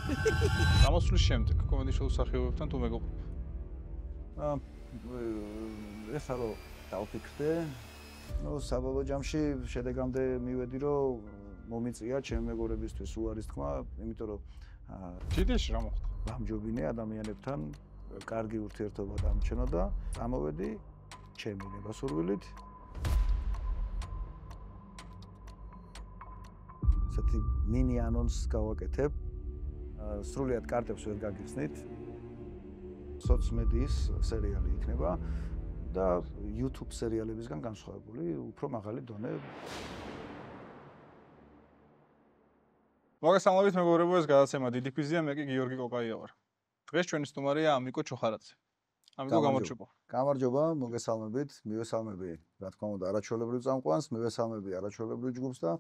გამოსვლის შემდეგ კომედიის შემსახიობებთან თუ მეგობრობ? ეხლა რომ დავფიქრდე, საბოლოო ჯამში შედეგამდე მივედი, რომ მომიწია ჩემი მეგობრებისთვის უარის თქმა, იმიტომ რომ ჯიდეში რა მოხდა? გამჯობინე ადამიანებთან კარგი ურთიერთობა დამჩნდა, წამოვედი ჩემი ნებასურვილით. ესეთი მინი ანონსს გავაკეთებ. სრულიად კარტებს ვერ გაგიხსნით. სოციმედიის სერიალი იქნება და YouTube სერიალებისგან განსხვავებული, უფრო მაღალი დონე. მოგესალმებით მეგობრებო, ეს გადაცემა დიდი კვიზია, მე კი გიორგი კოკაია ვარ. დღეს ჩვენი სტუმარია ამიკო ჩოხარაძე. ამიკო გამარჯობა. გამარჯობა, მოგესალმებით, მივესალმები, რა თქმა უნდა, არაჩვეულებრივ წამყვანს, მივესალმები არაჩვეულებრივ ჯგუფს და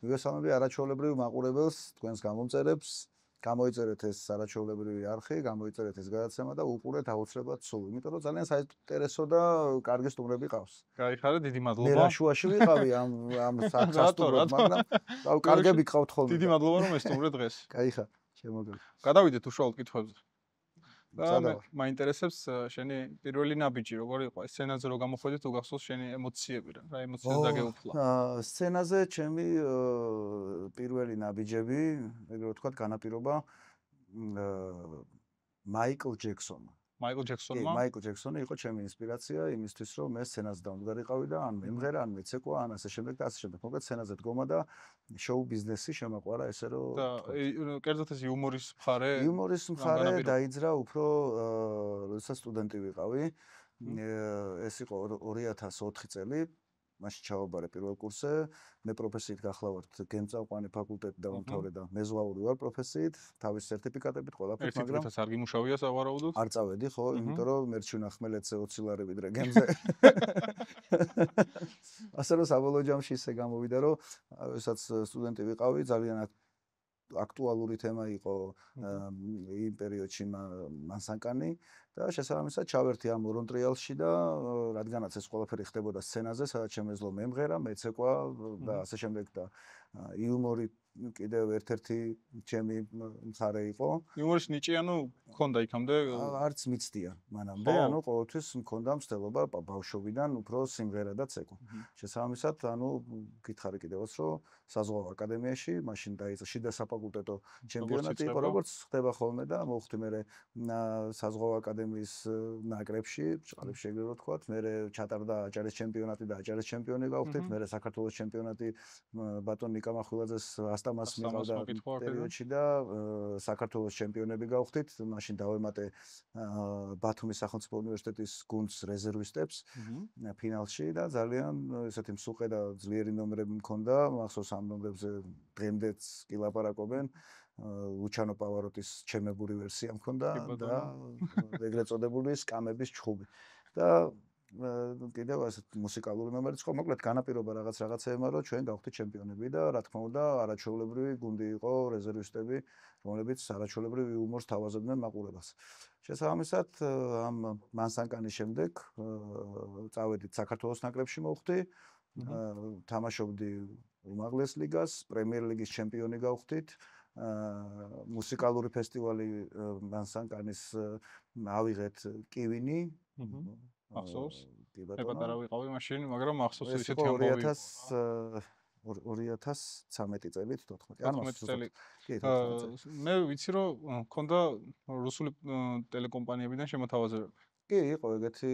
მივესალმები არაჩვეულებრივ მაყურებელს, თქვენს გამომწერებს. გამოიწერეთ ეს არაჩვეულებრივი არხი, გამოიწერეთ ეს გადაცემა და უყურეთ აუცილებლად სულ, იმიტომ რომ ძალიან საინტერესო და კარგი სტუმრები ყავს. გაიხარე, დიდი მე მადლობა. რა შუაში ვიყავი ამ სასტუმროდ, მაგრამ კარგები გყავთ ხოლმე. დიდი მადლობა რომ ესტუმრე დღეს. გაიხარ, შემოგები. გადავიდეთ უშუალოდ კითხვებზე. და სადა ვარ? მაინტერესებს შენი პირველი ნაბიჯი, როგორ იყო? სცენაზე რო გამოხვედით, თუ გახსოვს შენი ემოციები რა? რა ემოციებს დაგეუფლა? სცენაზე ჩემი პირველი ნაბიჯები, ეგრე ვთქვათ, განაპირობა მაიკლ ჯექსონმა. მაიკლ კი, ჯექსონმა? მაიკლ ჯექსონი იყო ჩემი ინსპირაცია იმისთვის, რომ მე სცენაზე დამდგარიყავი და ან მემღერა, ან მეცეკვა, ან ასე შემდეგ და ასე შემდეგ. მოკლედ სცენაზე დგომა და შოუ ბიზნესი შემაყვარა ესე რომ და კერძოდ ეს იუმორის მხარე? იუმორის მხარე დაიძრა უფრო როდესაც სტუდენტი ვიყავი. ეს იყო 2004 წელი. მაშინ ჩავაბარე პირველ კურსზე. მე პროფესიით გახლავართ გემწამყვანი ფაკულტეტი დავამთავრე და მეზღვაური ვარ პროფესიით, თავის სერტიფიკატებით ყველაფერს, მაგრამ ერთის არ გიმუშავია სავარაუდოდ? არ წავედი, ხო, იმიტომ რომ მერჩვენა ხმელეთზე 20 ლარი ვიდრე გემზე. ასე რომ საბოლოო ჯამში ისე გამოვიდა, რომ ესაც სტუდენტი ვიყავი, ძალიან აქტუალური თემა იყო იმ პერიოდში მანსანკანი და შესაბამისად ჩავერთი ამ ორონტრიალში და რადგანაც ეს ყველაფერი ხდებოდა სცენაზე, სადაც შემეძლო მემღერა, მეცეკვა და ასე შემდეგ და იუმორი კიდევ ერთ-ერთი ჩემი მხარე იყო. იუმორის ნიჭი ანუ მქონდა იქამდე? არც მიცდია მანამდე, ანუ ყოველთვის მქონდა მცდელობა ბავშვობიდან უფრო სიმღერა და ცეკვა. შესაბამისად, ანუ გითხარი კიდევაც, რომ საზღვაო აკადემიაში მაშინ დაიწყო შიდა საფაკულტეტო ჩემპიონატი იყო, როგორც ხდება ხოლმე და მოვხვდი მე საზღვაო აკადემიის ნაკრებში, ჭყალებში ეგრე რომ ვთქვათ, მე ჩატარდა აჭარის ჩემპიონატი და აჭარის ჩემპიონი გავხდით, მე საქართველოს ჩემპიონატი ბატონ ნიკა მახვილაძეს ასტამას მიყავდა პერიოდში და საქართველოს ჩემპიონები გავხდით, მაშინ დავემატე ბათუმის სახელმწიფო უნივერსიტეტის გუნდს რეზერვისტებს ფინალში და ძალიან ესეთი მსუყე და ძლიერი ნომრები მქონდა, მახსოვს ამ ნომრებზე დღემდეც კი ლაპარაკობენ. ლუჩანო პავაროტის ჩემებური ვერსია მქონდა და ეგრეთ წოდებული სკამების ჩხუბი. და კიდევ ასეთ მუსიკალური ნომერიც ხო, მოკლედ განაპირობა რაღაცეებმა, რომ ჩვენ გავხდით ჩემპიონები და რა თქმა უნდა, არაჩვეულებრივი გუნდი იყო რეზერვისტები, რომლებიც არაჩვეულებრივ იუმორს თავაზობდნენ მაყურებელს. შესაბამისად, ამ მანსანკანის შემდეგ წავედით საქართველოს ნაკრებში მოვხდი, თამაშობდი უმაღლეს ლიგას, პრემიერ ლიგის ჩემპიონი გავხდით. მუსიკალური ფესტივალი მანსანკანის ავიღეთ კივინი. ახსოვს? კი მე ბატონო. პატარა ვიყავი მაშინ, მაგრამ ახსოვს ეს ისეთი იყო ამბავი. 2013 წელი 14. ანუ 14 წელი. კი, 14 წელი. მე ვიცი რომ მქონდა რუსული ტელეკომპანიებიდან შემოთავაზებები. კი, იყო ეგეთი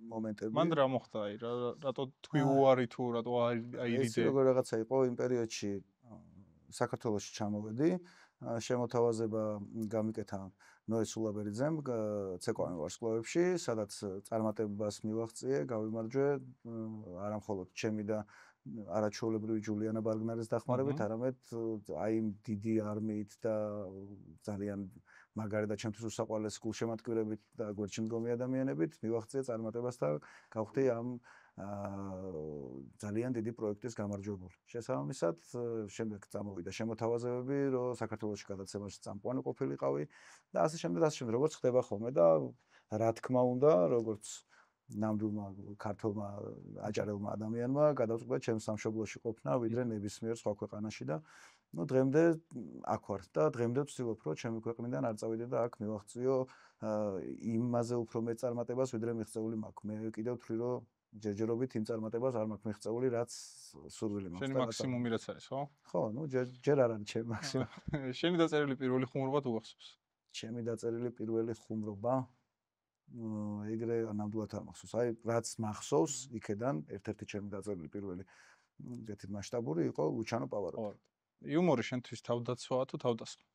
მომენტები. მან რა მოხდა? აი, რატო თქვი უარი თუ რატო აირიდე? ეს როგორ რაღაცა იყო იმ პერიოდში საქართველოში ჩამოვედი, შემოთავაზება გამიკეთა ნოე სულაბერიძემ ცეკვავენ ვარსკვლავებში, სადაც წარმატებას მივაღწიე, გავიმარჯვე, არა მხოლოდ ჩემი და არაჩვეულებრივი ჯულიანა ბარგნარის დახმარებით, არამედ აი იმ დიდი არმიით და ძალიან მაგარი და ჩემთვის უსაყვარლესი გულშემატკივრებით და გვერდში მდგომი ადამიანებით მივაღწიე წარმატებას და გავხდი ამ ძალიან დიდი პროექტის გამარჯვებული. შესაბამისად, შემდეგ წამოვიდა შემოთავაზებები, რომ საქართველოში გადაცემაში წამყვანი ყოფილიყავი და ასე შემდეგ, როგორც ხდება ხოლმე და რა თქმა უნდა, როგორც ნამდვილმა ქართულმა აჭარელმა ადამიანმა გადაწყვიტა ჩემს სამშობლოში ყოფნა ვიდრე ნებისმიერ სხვა ქვეყანაში და ну დღემდე აქ ვარ და დღემდე ვცდილობ რომ ჩემი ქვეყნიდან არ წავიდე და აქ მივახციო იმაზე უფრო მეტ წარმატებას ვიდრე მიღწეული მაქვს. მე კიდევ ვთვლი რომ ჯერჯერობით იმ წარმატებას არ მაქვს მიღწეული რაც სურვილი მაქვს. შენი მაქსიმუმი რაც არის, ხო? ხო, ну ჯერ არ არის ჩემი მაქსიმუმი. შენი დაწერილი პირველი ხუმრობა თუ გახსოვს? ჩემი დაწერილი პირველი ხუმრობა ეგრე ნამდვილად არ მახსოვს. აი რაც მახსოვს, იქედან ერთ-ერთი ჩემი დაწერილი პირველი ეგეთი მასშტაბური იყო ლუჩანო პავაროტი. იუმორი შენთვის თავდაცვაა თუ თავდასხმა?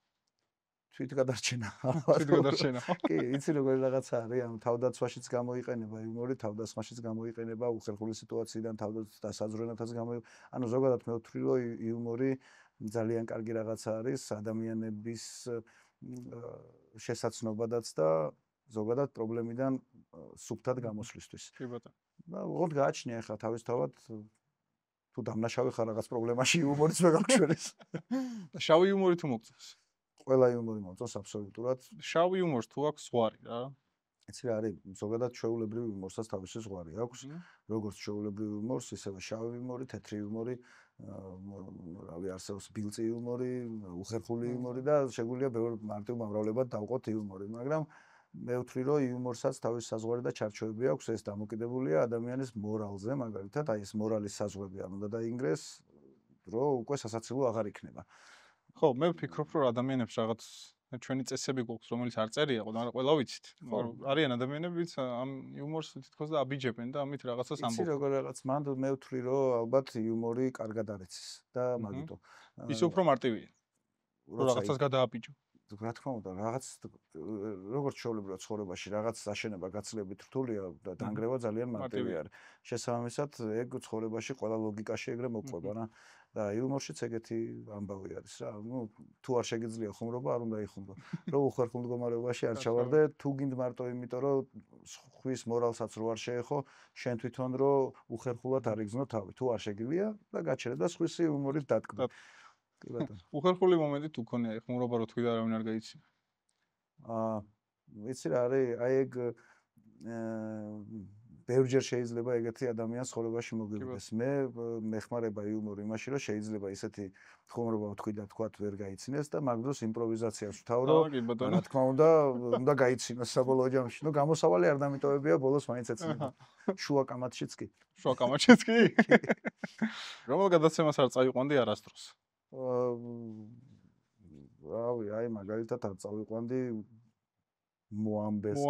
თვითგადარჩენა. თვითგადარჩენა. კი, იცი როგორი რაღაცა არის, ამ თავდაცვაშიც გამოიყენება იუმორი, თავდასხმაშიც გამოიყენება, უხერხული სიტუაციიდან თავდასაზრუნათაც გამოიყენება. ანუ ზოგადად მე ვთვლი რომ იუმორი ძალიან კარგი რაღაცა არის ადამიანების შესაცნობადაც და ზოგადად პრობლემიდან სუფთად გამოსვლისთვის. კი ბატონო. და უყოდ გააჩნია ახლა თავისთავად თუ დამნაშავე ხარ რაღაც პრობლემაში იუმორიც ვერ გაგვშველეს. შავი იუმორი თუ მოგწონს? ყველა იუმორი მომწონს აბსოლუტურად. შავი იუმორს თუ აქვს ზღვარი რა? იცი რა არის, ზოგადად ჩვეულებრივ იუმორსაც თავისი ზღვარი აქვს. როგორც ჩვეულებრივ იუმორს, ისევე შავი იუმორი, თეთრი იუმორი, რავი არსებობს ბილწი იუმორი, უხერხული იუმორი და შეგვიძლია ბევრ მარტივ მომრავლებად დავყოთ იუმორი, მაგრამ მე ვთვლი რომ იუმორსაც თავისი საზღვარი და ჩარჩოები აქვს, ეს დამოკიდებულია ადამიანის მორალზე, მაგალითად, აი ეს მორალის საზღვრები არ უნდა დაინგრეს, რომ უკვე სასაცილო აღარ იქნება. ხო, მე ვფიქრობ, რომ ადამიანებს რაღაც ჩვენი წესები გვაქვს, რომელიც არ წერია, მაგრამ ყველა ვიცით. არიან ადამიანები, ვინც ამ იუმორს თითქოს და აბიჯებენ და ამით რაღაცას ამბობენ. იცი როგორ რაღაც მანდ მე ვთვლი, რომ ალბათ იუმორი კარგად არ იცის და მაგიტო. ის უფრო მარტივია. რომ რაღაცას გადააბიჯო. რა თქმა უნდა, რაღაც როგორც ჩვეულებრივ ცხოვრებაში რაღაც აშენება გაცილებით რთულია და დანგრევა ძალიან მარტივი არის. შესაბამისად, ეგ ცხოვრებაში ყველა ლოგიკაში ეგრე მოყვება რა. და იუმორშიც ეგეთი ამბავი არის რა. ნუ თუ არ შეგიძლია ხუმრობა, არ უნდა იხუმრო. რო უხერხულ მდგომარეობაში არ ჩავარდე, თუ გინდ მარტო იმიტომ, რომ ხვის მორალსაც რო არ შეეხო, შენ თვითონ რო უხერხულად არ იგზნო თავი. თუ არ შეგიძლია და გაჩერე და სხვისი იუმორით დატკბე. კი ბატონო. უხერხული მომენტი თუ ქონია ხუმრობა რო თქვი და არავინ არ გაიცინო. ვიცი რა არის, აი ეგ ბევრჯერ შეიძლება ეგეთი ადამიანს ცხოვრებაში მოგივიდეს. მე მეხმარება იუმორი იმაში, რომ შეიძლება ისეთი ხუმრობა ვთქვი და თქვათ ვერ გაიცინეს და მაგ დროს იმპროვიზაციას ვთავრო. რა თქმა უნდა გაიცინოს საბოლოო ჯამში. ნუ გამოსავალი არ დამიტოვებია, ბოლოს მაინც ეცნება. შუა კამათშიც კი. შუა კამათშიც კი? რომელ გადაცემას არ წაიყვანდი არასდროს? რავი, აი მაგალითად არ წავიყვანდი მოამბეს.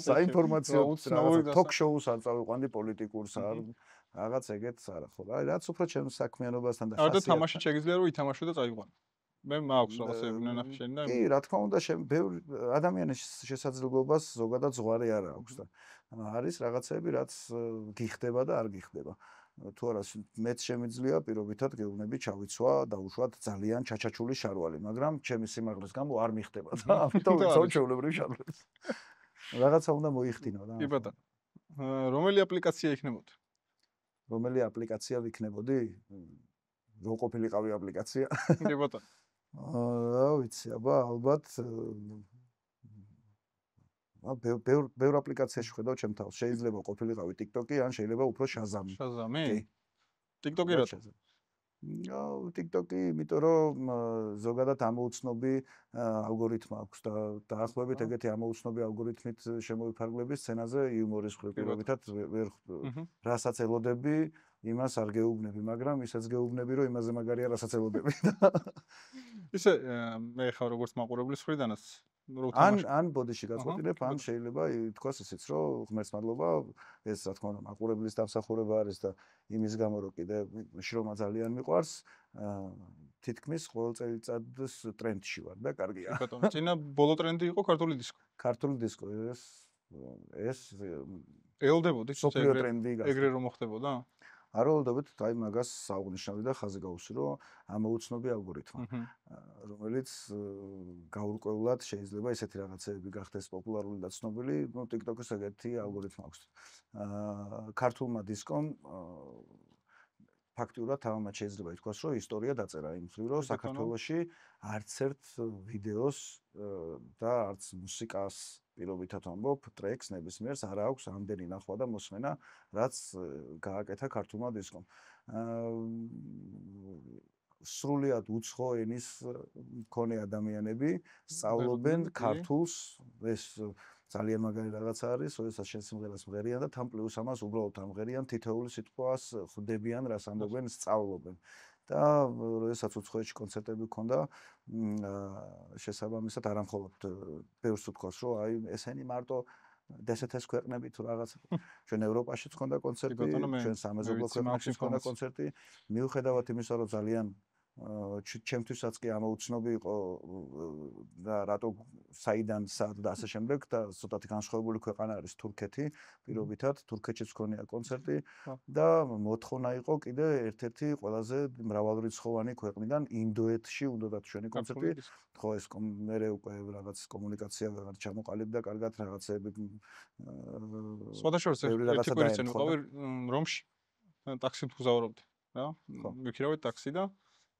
საინფორმაციო თოქ-შოუს არ წავიყვანდი პოლიტიკურს არ რაღაც ეგეთს არა ხო. აი რაც უფრო ჩემს საქმიანობასთან და ხასიათს. და თამაში შეგიძლია რომ ითამაშო და წაიყვანო. მე მაქვს რაღაცები ნანახი შენ და კი, რა თქმა უნდა, ბევრი ადამიანის შესაძლებლობას ზოგადად ზღვარი არ აქვს და არის რაღაცები, რაც გიხდება და არ გიხდება. თუ არა მეც შემიძლია პირობითად გეუბნები ჩავიცვა და უშუალოდ ძალიან ჩაჩაჩული შარვალი, მაგრამ ჩემი სიმაღლის გამო არ მიხდება და ამიტომ ვიცავ ჩვეულებრივ შარვალს. რაღაცა უნდა მოიხდინო რა. კი ბატონო. რომელი აპლიკაცია იქნებოდა? რომელი აპლიკაცია ვიქნებოდი? რო ყოფილიყავი აპლიკაცია? კი ბატონო. რა ვიცი, ალბათ ბევრ აპლიკაციაში ხედავ ჩემ თავს. შეიძლება ყოფილიყავი TikTok-ი, ან შეიძლება უფრო Shazam-ი. Shazam-ი? TikTok-ი რატო? TikTok-ი, იმიტომ რომ ზოგადად ამოუცნობი ალგორითმა აქვს და დაახლოებით ეგეთი ამოუცნობი ალგორითმით შემოიფარგლების სცენაზე იუმორის ხრივებითად ვერ რასაც ელოდები, იმას არ გეუბნები, მაგრამ ისაც გეუბნები, რომ იმაზე მაგარია, რასაც ელოდები. ისე მე ხარ როგორც მაყურებლის მხრიდანაც ან ბოდიში გაწყვეტილებ, ან შეიძლება ითქვას ისიც, რომ ღმერთს მადლობა, ეს რა თქმა უნდა მაყურებლის დამსახურება არის და იმის გამო რომ კიდე შრომა ძალიან მიყვარს, თითქმის ყოველ წელიწადს ტრენდში ვარ და კარგია. ბატონო, წინა ბოლო ტრენდი იყო ქართული დისკო. ქართული დისკო ეს ელოდებოდი სოფლიო ტრენდი ეგრე რომ მოხდებოდა? არ ველოდებით, აი მაგას საუგნიშნავი და ხაზი გაუსვირო ამოუცნობი ალგორითმა, რომელიც გაურკვევლად შეიძლება ესეთი რაღაცები გახდეს პოპულარული და ცნობილი, ну TikTok-ის ეგეთი ალგორითმა აქვს. ქართულმა დისკომ ფაქტიურად თამამად შეიძლება ითქვას, რომ ისტორია დაწერა იმ მხრივ, რომ საქართველოში არც ერთ ვიდეოს და არც მუსიკას პირობითად ვამბობ, ტრეკს ნებისმიერს არ აქვს ამდენი ნახვა და მოსმენა, რაც გააკეთა ქართულმა დისკომ. სრულიად უცხო ენის მქონე ადამიანები სწავლობენ ქართულს, ეს ძალიან მაგარი რაღაცა არის, როდესაც შენ სიმღერას მღერიან და თან პლუს ამას უბრალოდ ამღერიან თითოეული სიტყვას ხვდებიან, რას ამბობენ, სწავლობენ. და როდესაც უცხოეთში კონცერტები გქონდა, შესაბამისად არ ამხოლოდ ბევრს უთქვას, რომ აი ესენი მარტო DST-ს ქვეყნები თუ რაღაც ჩვენ ევროპაშიც გქონდა კონცერტი, ჩვენ სამეზობლო ქვეყნებშიც გქონდა კონცერტი, მიუხედავად იმისა, რომ ძალიან ჩემთვისაც კი ამოუცნობი იყო და რატო საიდან სად და ასე შემდეგ და ცოტათი განსხვავებული ქვეყანა არის თურქეთი, პირობითად თურქეთშიც გქონია კონცერტი და მოთხოვნა იყო კიდე ერთ-ერთი ყველაზე მრავალრიცხოვანი ქვეყნიდან ინდოეთში უნდათ ჩვენი კონცერტი, ხო ეს მერე უკვე რაღაც კომუნიკაცია ვეღარ ჩამოყალიბდა კარგად რაღაცები სხვადასხვა ერთი კვირით წინ ვიყავი რომში ტაქსით ვგზავრობდი რა მივქირავდი ტაქსი და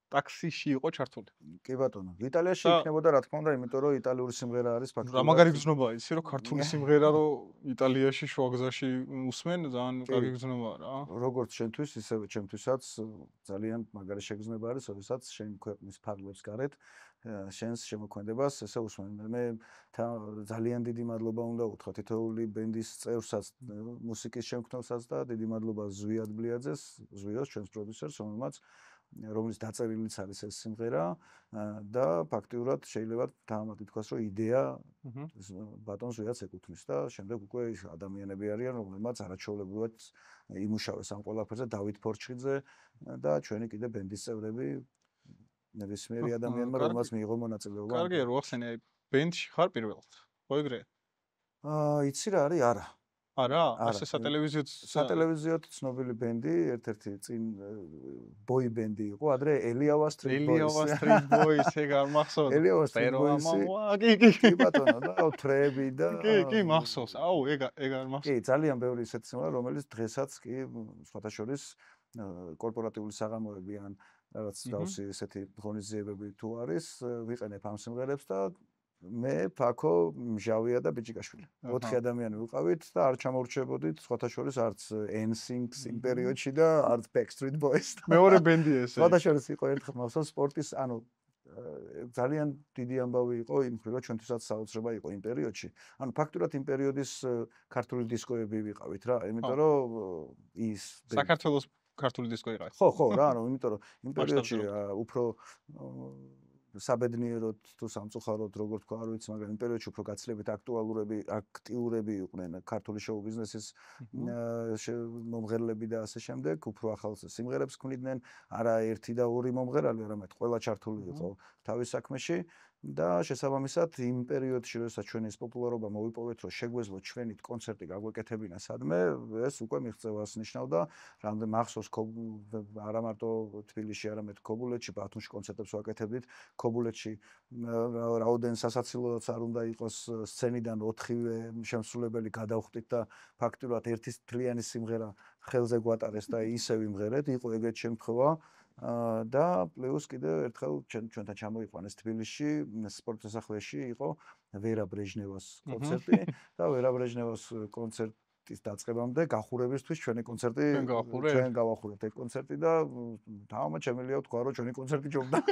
ტაქსიში იყო ჩართული. კი ბატონო, იტალიაში იქნებოდა რა თქმა უნდა, იმიტომ რომ იტალიური სიმღერა არის ფაქტობრივად. რა მაგარი გზნობაა იცი რომ ქართული სიმღერა რომ იტალიაში შუაგზაში უსმენ, ძალიან კარგი გზნობაა რა. როგორც შენთვის, ისევე ჩემთვისაც ძალიან მაგარი შეგრძნება არის, როდესაც შენ ქვეყნის ფარგლებს გარეთ შენს შემოქმედებას ესე უსმენ. მე ძალიან დიდი მადლობა უნდა უთხრა თითოეული ბენდის წევრსაც, მუსიკის შემქმნელსაც და დიდი მადლობა ზვიად ბლიაძეს, ზვიოს ჩვენს პროდიუსერს, რომლის დაწერილიც არის ეს სიმღერა და ფაქტიურად შეიძლება თამამად ითქვას, რომ იდეა ბატონ ზვიაც ეკუთვნის და შემდეგ უკვე ადამიანები არიან, რომლებმაც არაჩვეულებრივად იმუშავეს ამ ყველაფერზე, დავით ფორჩხიძე და ჩვენი კიდე ბენდის წევრები, ნებისმიერი ადამიანმა, რომელმაც მიიღო მონაწილეობა. კარგია, რო ახსენე, აი ბენდში ხარ პირველად. ხო ეგრეა? იცი რა არის? არა. არა, ასე სატელევიზიოდ ცნობილი ბენდი, ერთ-ერთი წინ ბოი ბენდი იყო, ადრე ელიავა სტრიტ ბოის. ელიავა სტრიტ ბოის, ეგ არ მახსოვს. ელიავა სტრიტ ბოისი. კი ბატონო, და ტრები და კი, მახსოვს. აუ, ეგ არ მახსოვს. კი, ძალიან ბევრი ისეთი სიმღერა, რომელიც დღესაც კი სხვათა შორის კორპორატიული საღამოები ან რაღაც თავისი ესეთი ღონისძიებები თუ არის, ვიყენებ ამ სიმღერებს და მე ფაქო მჟავია და ბიჭიკაშვილი. 4 ადამიანი ვიყავით და არ ჩამორჩებოდით სხვათა შორის არც NSYNC-ს იმ პერიოდში და არც Backstreet Boys. მეორე ბენდი ესე. სხვათა შორის იყო ერთხელ მახსოვს სპორტის, ანუ ძალიან დიდი ამბავი იყო იმ მხრივ, რომ ჩვენთვისაც საოცრება იყო იმ პერიოდში. ანუ ფაქტურად იმ პერიოდის ქართული დისკოები ვიყავით რა, იმიტომ რომ ის საქართველოს ქართული დისკო იყავით. ხო, რა, ანუ იმიტომ რომ იმ პერიოდში უფრო საბედნიეროდ თუ სამწუხაროდ როგორ თქვა არ ვიცი, მაგრამ იმ პერიოდში უფრო გაცილებით აქტიურები იყვნენ ქართული შოუ ბიზნესის მომღერლები და ასე შემდეგ, უფრო ახალ სიმღერებს ქმნიდნენ, არა ერთი და ორი მომღერალი, არამედ ყველა ჩართული იყო თავის საქმეში და შესაბამისად იმ პერიოდში, როდესაც ჩვენ ეს პოპულარობა მოვიპოვეთ, რომ შეგვეძლოთ ჩვენით კონცერტი გაგვეკეთებინა სადმე, ეს უკვე მიღწევას ნიშნავდა, რამდენ მახსოვს არა მარტო თბილისში, არამედ ქობულეთში, ბათუმში კონცერტებს ვაკეთებდით, ქობულეთში რაოდენ სასაცილოც არ უნდა იყოს სცენიდან 4-ვე შემსრულებელი გადავხვდით და ფაქტურად ერთი თლიანი სიმღერა ხელზე გვატარეს და ისევ იმღერეთ, იყო ეგეთ შემთხვევა და პლუს კიდე ერთხელ ჩვენთან ჩამოიყვანეს თბილისში სპორტ სასახლეში იყო ვერა ბრეჟნევას კონცერტი და ვერა ბრეჟნევას კონცერტის დაწყებამდე გახურებისთვის ჩვენი კონცერტი ჩვენ გავახურეთ ეგ კონცერტი და თამამად შემიძლია ვთქვა რომ ჩვენი კონცერტი ჯობდა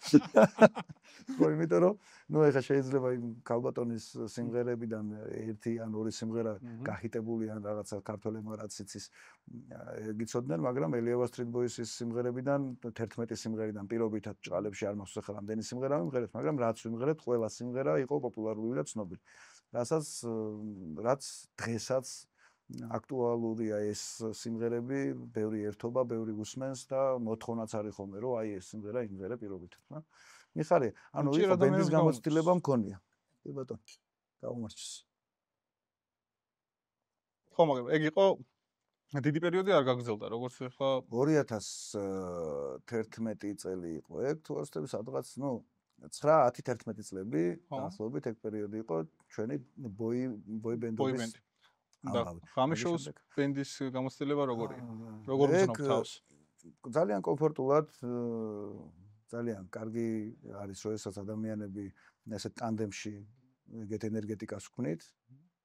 ხო იმიტომ რომ ნუ ეხლა შეიძლება იმ ქალბატონის სიმღერებიდან ერთი ან ორი სიმღერა გახიტებული ან რაღაცა ქართველებმა რაც იცის გიცოდნენ, მაგრამ ელიავა სტრიტ ბოისის სიმღერებიდან 11 სიმღერიდან პირობითად ჭყალებში არ მახსოვს ახლა რამდენი სიმღერა ვიმღერეთ, მაგრამ რაც ვიმღერეთ, ყველა სიმღერა იყო პოპულარული და ცნობილი. რაც დღესაც აქტუალურია ეს სიმღერები, ბევრი ერთობა, ბევრი უსმენს და მოთხოვნაც არის ხოლმე, რომ აი ეს სიმღერა იმღერე პირობითად, რა. მიხარია, ანუ იყო ბენდის გამოცდილება მქონია. კი ბატონო. გაუმარჯოს. ხო, მაგრამ ეგ იყო დიდი პერიოდი არ გაგრძელდა, როგორც ახლა 2011 წელი იყო ეგ, თუ არ ვცდები სადღაც, ნუ 9-10-11 წლები, დაახლოებით ეგ პერიოდი იყო ჩვენი ბოი ბენდების და ღამეშოუს ბენდის გამოცდილება როგორია? როგორ გძნობ თავს? ძალიან კომფორტულად, ძალიან კარგი არის, როდესაც ადამიანები ესეთ ტანდემში ეგეთ ენერგეტიკას ვქმნით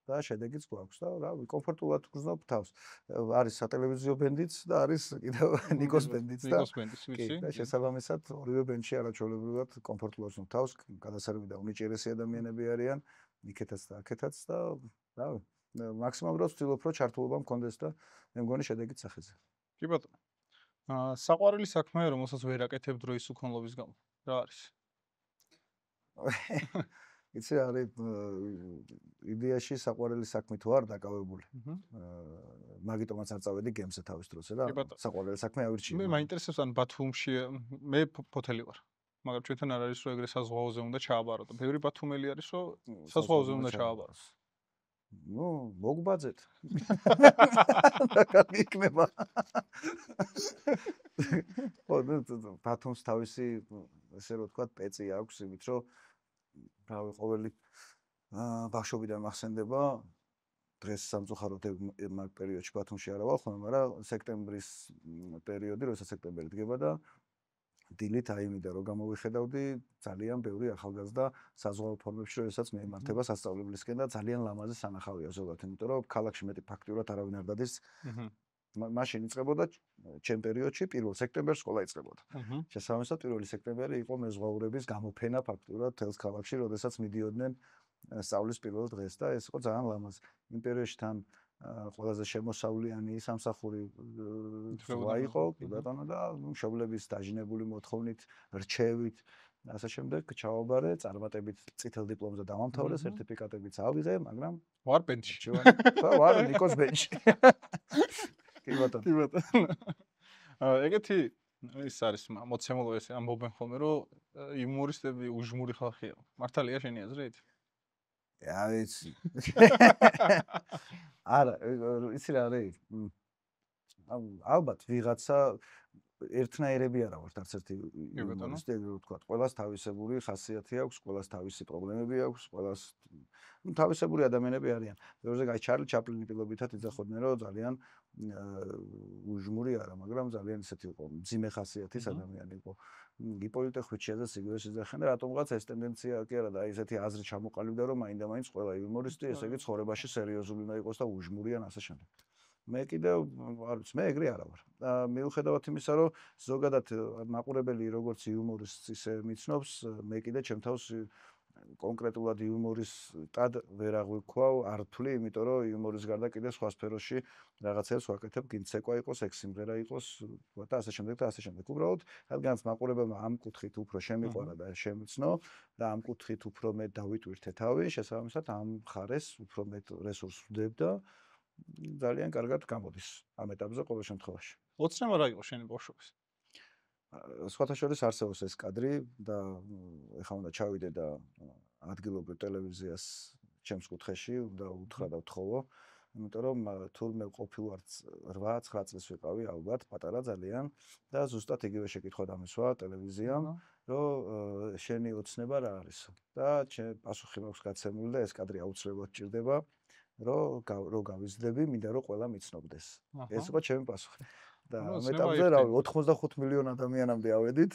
და შედეგიც გვაქვს და რა კომფორტულად გრძნობ თავს. არის სატელევიზიო ბენდიც და არის კიდევ ნიკოს ბენდიც და ნიკოს ბენდის კი ვიცი. და შესაბამისად ორივე ბენდში არაჩვეულებრივად კომფორტულად ვზნობ თავს, გადასარევი და უნიჭიერესი ადამიანები არიან, იქეთაც და აქეთაც და რავი, მაქსიმალურად ვცდილობ რომ ჩართულობა მქონდეს და მე მგონი შედეგიც სახეზე. კი ბატონო. საყვარელი საქმე, რომელსაც ვერ აკეთებ დროის უქონლობის გამო. რა არის? იცი რა არის იდეაში საყვარელი საქმე თუ არ დაკავებული. მაგიტომაც არ წავედი გემზე თავის დროზე რა. კი ბატონო. საყვარელი საქმე ავირჩიე. მე მაინტერესებს ან ბათუმში მე ფოთელი ვარ. მაგრამ ჩვენთან არ არის რომ ეგრე საზღვაოზე უნდა ჩააბარო და ბევრი ბათუმელი არის რომ საზღვაოზე უნდა ჩააბაროს. ნუ მოგბაძეთ. და კარგი იქნება. ხო, ბათუმს თავისი ესე რომ ვთქვათ პეწი აქვს იმით რომ რავი ყოველი ბავშვობიდან მახსენდება დღეს სამწუხაროდ მაგ პერიოდში ბათუმში არა ვარ ხოლმე, მაგრამ სექტემბრის პერიოდი, როცა სექტემბერი დგება და დილით აიმიდან რომ გამოვიხედავდი ძალიან ბევრი ახალგაზრდა საზღვაო ფორმებში, როდესაც მეიმართება სასწავლებლისკენ და ძალიან ლამაზი სანახავია ზოგადად, იმიტომ რომ ქალაქში მეტი ფაქტიურად არავინ არ დადის. მაშინ იწყებოდა ჩემ პერიოდში 1 სექტემბერს სკოლა იწყებოდა. შესაბამისად 1 სექტემბერი იყო მეზღვაურების გამოფენა ფაქტურად თელს ქალაქში, როდესაც მიდიოდნენ სწავლის პირველ დღეს და ეს იყო ძალიან ლამაზი. იმ პერიოდში თან ყველაზე შემოსავლიანი სამსახური ზღვა იყო, კი ბატონო და მშობლების დაჟინებული მოთხოვნით, რჩევით და ასე შემდეგ ჩავაბარე, წარმატებით წითელ დიპლომზე დავამთავრე, სერტიფიკატებიც ავიღე, მაგრამ ვარ ბენჩი. ხო, ვარ ნიკოს ბენჩი. კი ბატონო. კი ბატონო. ეგეთი ის არის მოცემულო ეს ამბობენ ხოლმე რომ იუმორისტები უჟმური ხალხია. მართალია შენი აზრით? ვიცი. არა, იცი რა არის? ალბათ ვიღაცა ერთნაირები არა ვართ არც ერთი იუმორისტი, ეგრე ვთქვათ. ყველას თავისებური ხასიათი აქვს, ყველას თავისი პრობლემები აქვს, ყველას თავისებური ადამიანები არიან. ბევრზე აი ჩარლი ჩაპლინი პირობითად იძახოდნენ, რომ ძალიან უჟმური არა, მაგრამ ძალიან ისეთი იყო, მძიმე ხასიათის ადამიანი იყო. იპოლიტე ხვიჩიაძეს იგივე შეძახენ და რატომღაც ეს ტენდენცია კი არა და აი ესეთი აზრი ჩამოყალიბდა, რომ მაინდა-მაინც ყველა იუმორისტი, ესე იგი ცხოვრებაში სერიოზული უნდა იყოს და უჟმური ან ასე შემდეგ. მე კიდევ არ ვიცი, მე ეგრე არა ვარ. მიუხედავად იმისა, რომ ზოგადად მაყურებელი როგორც იუმორისტს ისე მიცნობს, მე კიდე ჩემ თავს კონკრეტულად იუმორისტად ვერ აღვიქვავ, არ ვთვლი, იმიტომ რომ იუმორის გარდა კიდე სხვა სფეროში რაღაცებს ვაკეთებ, გინდ ცეკვა იყოს, ეგ სიმღერა იყოს და ასე შემდეგ და ასე შემდეგ. უბრალოდ, რადგანაც მაყურებელმა ამ კუთხით უფრო შემიყვარა და შემიცნო და ამ კუთხით უფრო მეტ დავიტვირთე თავი, შესაბამისად ამ მხარეს უფრო მეტ რესურსს ვდებ და ძალიან კარგად გამოდის ამ ეტაპზე ყოველ შემთხვევაში. ოცნება რა იყო შენი ბავშვობის? სხვათა შორის არსებობს ეს კადრი და ეხლა უნდა ჩავიდე და ადგილობრივ ტელევიზიას ჩემს კუთხეში უნდა უთხრა და ვთხოვო, იმიტომ რომ თურმე ყოფილვარ 8-9 წლის ვიყავი ალბათ, პატარა ძალიან და ზუსტად იგივე შეკითხვა დამისვა ტელევიზიამ, რომ შენი ოცნება რა არისო და პასუხი მაქვს გაცემული და ეს კადრი აუცილებლად ჭირდება. რო გავიზრდები, მინდა რომ ყველა მიცნობდეს. ეს იყო ჩემი პასუხი. და ამ ეტაპზე რა 85 მილიონ ადამიანამდე ავედით.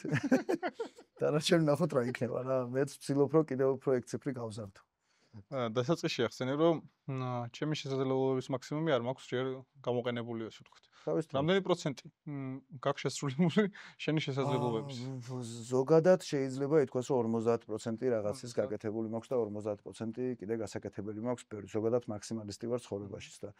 დანარჩენი ნახოთ რა იქნება რა. მეც ვცდილობ რომ კიდევ უფრო ეგ ციფრი გავზარდო. დასაწყისში ახსენე რომ ჩემი შესაძლებლობების მაქსიმუმი არ მაქვს ჯერ გამოყენებული ასე ვთქვათ. რამდენი პროცენტი გაქვს შესრულებული შენი შესაძლებლობების? ზოგადად შეიძლება ითქვას რომ 50% რაღაცის გაკეთებული მაქვს და 50% კიდე გასაკეთებელი მაქვს, ბევრი ზოგადად მაქსიმალისტი ვარ ცხოვრებაშიც და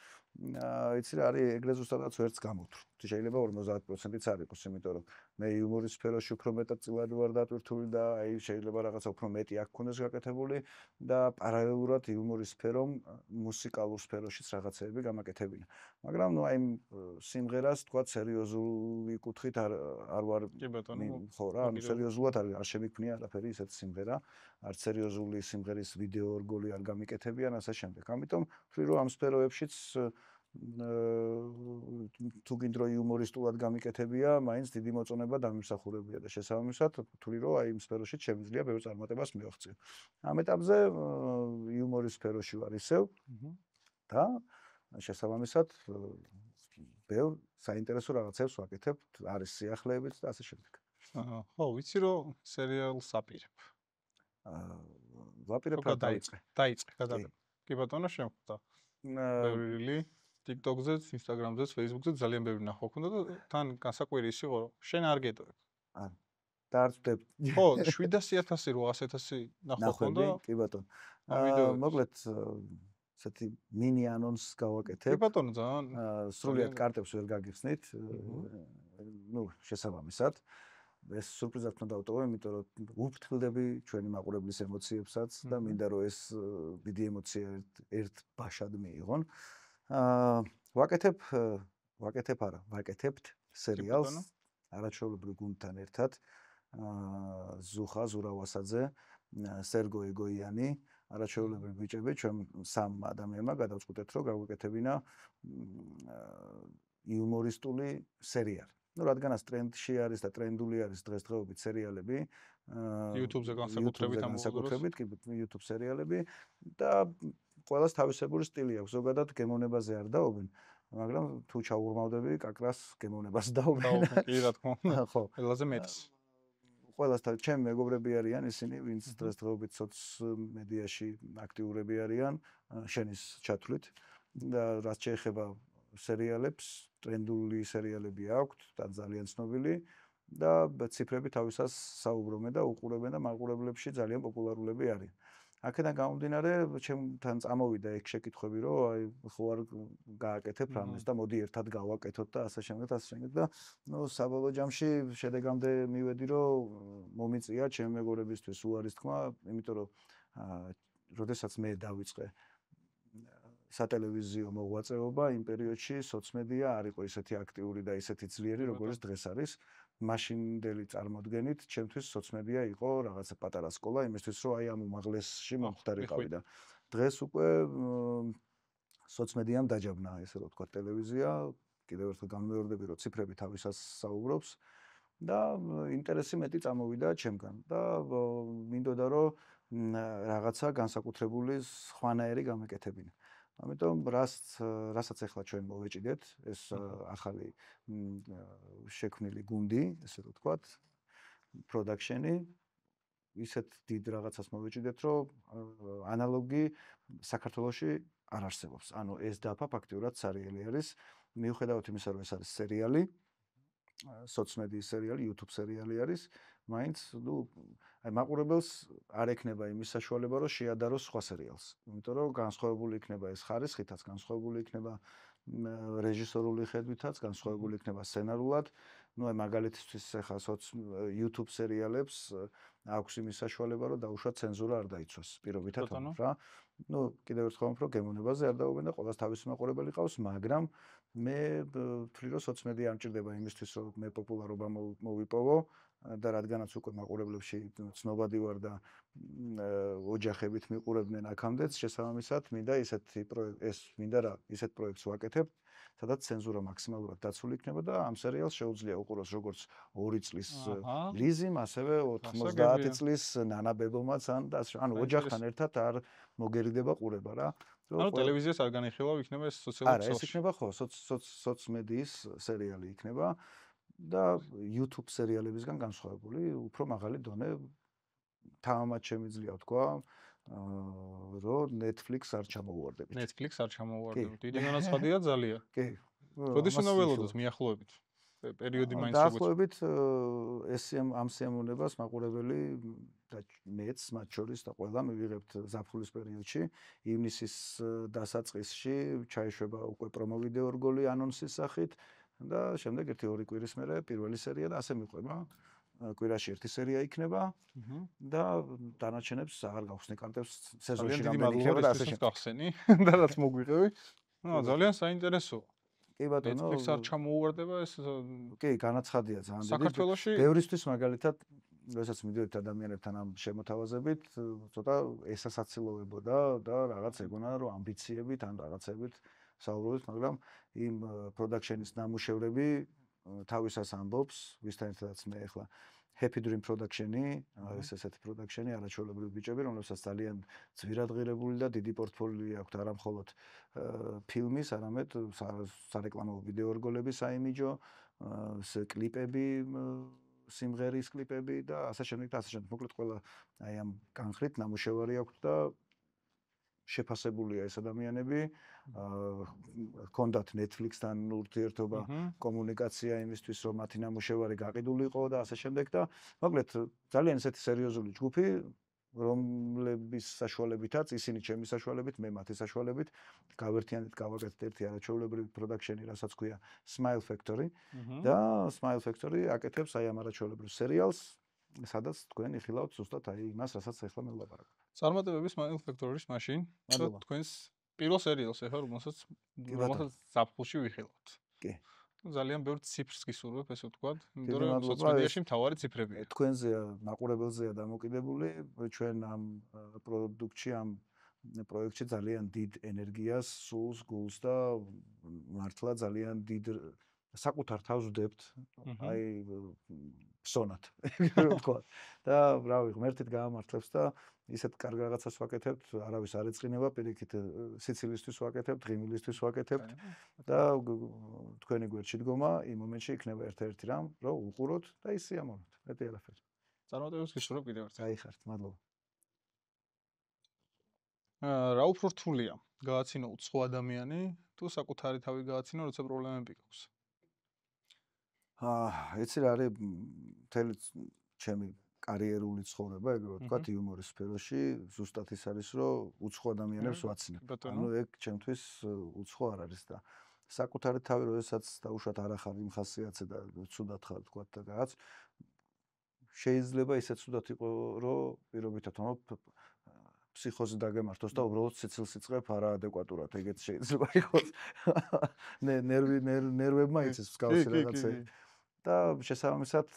იცი რა არის ეგრე ზუსტადაც ვერც გამოვთვლ. შეიძლება 50%-იც არ იყოს, იმიტომ რომ მე იუმორის სფეროში უფრო მეტად წილად ვარ დატვირთული და აი შეიძლება რაღაცა უფრო მეტი აქ ქონდეს გაკეთებული და პარალელურად იუმორის სფერომ მუსიკალურ სფეროშიც რაღაცეები გამაკეთებინა. მაგრამ ნუ აი სიმღერას თქვა სერიოზული კუთხით არ ვარ ხო რა, ანუ სერიოზულად არ შემიქმნია არაფერი ისეთი სიმღერა, არც სერიოზული სიმღერის ვიდეო ორგოლი არ გამიკეთებიან ასე შემდეგ. ამიტომ ვთვლი რომ ამ სფეროებშიც თუ გინდ რომ იუმორისტულად გამიკეთებია, მაინც დიდი მოწონება დამიმსახურებია და შესაბამისად ვთვლი რომ აი იმ სფეროშიც შემიძლია ბევრ წარმატებას მივაღწიო. ამ ეტაპზე იუმორის სფეროში ვარ ისევ და შესაბამისად ბევრ საინტერესო რაღაცებს ვაკეთებ, არის სიახლეებიც და ასე შემდეგ. ხო, ვიცი რომ სერიალს აპირებ. ვაპირებ რა დაიწყე. დაიწყე გადაგება. კი ბატონო, შემხვდა. ბევრი რილი TikTok-ზეც, Instagram-ზეც, Facebook-ზეც ძალიან ბევრი ნახვა ქონდა და თან განსაკვირი ის იყო, რომ შენ არ გეტყვი. არა. დაარწმუნებ. ხო, 700.000, 800.000 ნახვა ქონდა. კი ბატონო. ამ ვიდეოებს. მოკლედ ესეთი მინი ანონსს კი გავაკეთებ. ბატონო, ძალიან. სრულიად კარტებს ვერ გაგიხსნით. ნუ შესაბამისად. ეს სურპრიზად უნდა დავტოვო, იმიტომ რომ ვუფრთხილდები ჩვენი მაყურებლის ემოციებსაც და მინდა რომ ეს დიდი ემოცია ერთ ბაშად მიიღონ. ვაკეთებთ სერიალს არაჩვეულებრივ გუნდთან ერთად. ზუხა ზურავასაძე, სერგო ეგოიანი, არაჩვეულებრივი ბიჭები, ჩვენ სამ ადამიანმა გადავწყვიტეთ, რომ გავუკეთებინა იუმორისტული სერიალი. Ну, რადგანაც ტრენდში არის და ტრენდული არის დღესდღეობით სერიალები, YouTube-ზე განსაკუთრებით, კი, YouTube სერიალები და ყველას თავისებური სტილი აქვს. ზოგადად გემოვნებაზე არ დაობენ, მაგრამ თუ ჩაურმავდები, კაკრას გემოვნებას დაობენ. კი, რა თქმა უნდა. ხო, ყველაზე მეტს. ყველას ჩემი მეგობრები არიან ისინი, ვინც დღესდღეობით სოციმედიაში აქტიურები არიან, შენის ჩათვლით და რაც შეეხება სერიალებს, ტრენდული სერიალები აქვთ და ძალიან ცნობილი და ციფრები თავისას საუბრობენ და უყურებენ და მაყურებლებში ძალიან პოპულარულები არიან. აქედან გამომდინარე, ჩემთან წამოვიდა ეგ შეკითხვები, რომ აი ხო არ გააკეთებ რამეს და მოდი ერთად გავაკეთოთ და ასე შემდეგ და ნუ საბოლოო ჯამში შედეგამდე მივედი, რომ მომიწია ჩემი მეგობრებისთვის უარის თქმა, იმიტომ რომ როდესაც მე დავიწყე სატელევიზიო მოღვაწეობა იმ პერიოდში სოციმედია არ იყო ისეთი აქტიური და ისეთი ძლიერი, როგორც დღეს არის. მაშინდელი წარმოდგენით, ჩემთვის სოციმედია იყო რაღაცა პატარა სკოლა, იმისთვის რომ აი ამ უმაღლესში მომხდარიყავი და დღეს უკვე სოციმედიამ დაჯაბნა, ესე რომ ვთქვა, ტელევიზია, კიდევ ერთხელ განმეორდები, რომ ციფრები თავისას საუბრობს და ინტერესი მეტი წამოვიდა ჩემგან და მინდოდა რომ რაღაცა განსაკუთრებული სხვანაირი გამეკეთებინა. ამიტომ რასაც ახლა ჩვენ მოვეჭიდეთ, ეს ახალი შექმნილი გუნდი, ესე რომ ვთქვათ, პროდაქშენი, ისეთ დიდ რაღაცას მოვეჭიდეთ, რომ ანალოგი საქართველოში არ არსებობს. ანუ ეს დაფა ფაქტიურად სერიალი არის, მიუხედავად იმისა, რომ ეს არის სერიალი, სოციმედიის სერიალი, YouTube სერიალი არის, მაინც, ნუ, აი მაყურებელს არ ექნება იმის საშუალება, რომ შეადაროს სხვა სერიალს. იმიტომ რომ განსხვავებული იქნება ეს ხარისხითაც, განსხვავებული იქნება რეჟისორული ხედვითაც, განსხვავებული იქნება სცენარულად. ნუ აი მაგალითისთვის ახლა YouTube სერიალებს აქვს იმის საშუალება, რომ დაუშვათ ცენზურა არ დაიცვას პირობითად რა. ნუ კიდევ ერთხელ ვამბობ, რომ გემოვნებაზე არ დაობენ და ყოველს თავისი მაყურებელი ყავს, მაგრამ მე ვთვლი, რომ სოციმედია ამჭირდება იმისთვის, რომ მე პოპულარობა მოვიპოვო და რადგანაც უკვე მაყურებლებში ცნობადი ვარ და ოჯახებით მიყურებდნენ აქამდეც, შესაბამისად მინდა ისეთ პროექტს ვაკეთებ, სადაც ცენზურა მაქსიმალურად დაცული იქნება და ამ სერიალს შეუძლია უყუროს როგორც 2 წლის ლიზიმ, ასევე 90 წლის ნანა ბებომაც ანუ ოჯახთან ერთად არ მოგერიდება ყურება რა. ანუ ტელევიზიას არ განიხილავ, იქნება ეს სოციალურ არა, ეს იქნება ხო, სოციმედიის სერიალი იქნება და YouTube სერიალებისგან განსხვავებული, უფრო მაღალი დონე თამამად შემიძლია ვთქვა, რომ Netflix არ ჩამოვუვარდებით. Netflix არ ჩამოვუვარდებით. დიდი განაცხადია ძალიან. კი. როდის უნდა ველოდოთ მიახლოებით? პერიოდი მაინც დაახლოებით ამ სიამოვნებას მაყურებელი და მეც მათ შორის და ყველა მივიღებთ ზაფხულის პერიოდში, ივნისის დასაწყისში ჩაეშვება უკვე პრომო ვიდეო რგოლი ანონსის სახით და შემდეგ 1-2 კვირის მერე პირველი სერია და ასე მიყვება. კვირაში ერთი სერია იქნება და დანარჩენებს აღარ გავხსნი კარტებს სეზონში რამდენი იქნება და ასე შეგახსენი და რაც მოგვიყევი. ნუ ძალიან საინტერესოა. კი ბატონო, Netflix არ ჩამოუვარდება ეს. კი, განაცხადია ძალიან დიდი. საქართველოში ბევრისთვის მაგალითად, როდესაც მიდიოდით ადამიანებთან ამ შემოთავაზებით, ცოტა ესასაცილოებოდა და რაღაც ეგონა რომ ამბიციებით ან რაღაცებით საუბრობთ, მაგრამ იმ პროდაქშენის ნამუშევრები თავისას ამბობს, ვისთან ერთადაც მე ახლა Happy Dream Production-ი, არის ესეთი პროდაქშენი, არაჩვეულებრივი ბიჭები, რომლებსაც ძალიან ძვირადღირებული და დიდი პორტფოლიო აქვთ, არა მხოლოდ ფილმის, არამედ სარეკლამო ვიდეო რგოლები საიმიჯო, კლიპები სიმღერის კლიპები და ასე შემდეგ და ასე შემდეგ. მოკლედ ყველა აი ამ განხრით ნამუშევარი აქვს და შეფასებულია ეს ადამიანები. ჰქონდათ Netflix-თან ურთიერთობა, კომუნიკაცია იმისთვის, რომ მათი ნამუშევარი გაყიდულიყო და ასე შემდეგ და მოკლედ ძალიან ესეთი სერიოზული ჯგუფი, რომლების საშუალებითაც, ისინი ჩემი საშუალებით, მე მათი საშუალებით გავერთიანეთ, გავაკეთეთ ერთი არაჩვეულებრივი პროდაქშენი, რასაც ქვია Smile Factory და Smile Factory აკეთებს აი ამ არაჩვეულებრივ სერიალს, სადაც თქვენ იხილავთ ზუსტად აი იმას, რასაც ახლა მე ვლაპარაკობ. წარმატებები Smile Factory-ს მაშინ და თქვენს პირველ სერიალს ახლა რომელსაც ზაფხულში ვიხილავთ. კი. ძალიან ბევრ ციფრს გისურვებ, ესე ვთქვათ, იმიტომ რომ სოციალიაში მთავარი ციფრებია. თქვენზეა, მაყურებელზეა დამოკიდებული, ჩვენ ამ პროდუქტში, ამ პროექტში ძალიან დიდ ენერგიას სულს, გულს და მართლა ძალიან დიდ საკუთარ თავს ვდებთ, აი ფსონად, ეგრე ვთქვათ. და რავი, ღმერთით გაამართლებს და ისეთ კარგ რაღაცას ვაკეთებთ, არავის არ ეწყინება, პირიქით სიცილისთვის ვაკეთებთ, ღიმილისთვის ვაკეთებთ და თქვენი გვერდში დგომა იმ მომენტში იქნება ერთ-ერთი რამ, რომ უყუროთ და ის სიამოვნოთ. მეტი არაფერი. წარმატებებს გისურვებ კიდევ ერთხელ. გაიხართ, მადლობა. რა უფრო რთულია, გააცინო უცხო ადამიანი თუ საკუთარი თავი გააცინო, როცა პრობლემები გაქვს? იცი რა არის მთელი ჩემი კარიერული ცხოვრება, ეგრე ვთქვათ, იუმორის სფეროში, ზუსტად ის არის, რომ უცხო ადამიანებს ვაცინებ. ანუ ეგ ჩემთვის უცხო არ არის და საკუთარი თავი, როდესაც დაუშვათ არ ახარ იმ ხასიათზე და ცუდად ხარ, ვთქვათ და რაღაც შეიძლება ისეთ ცუდად იყო, რომ პირობითად ფსიქოზი დაგემართოს და უბრალოდ სიცილს იწყებ არაადეკვატურად, ეგეც შეიძლება იყოს. ნერვებმა იცის მსგავსი რაღაცები. და შესაბამისად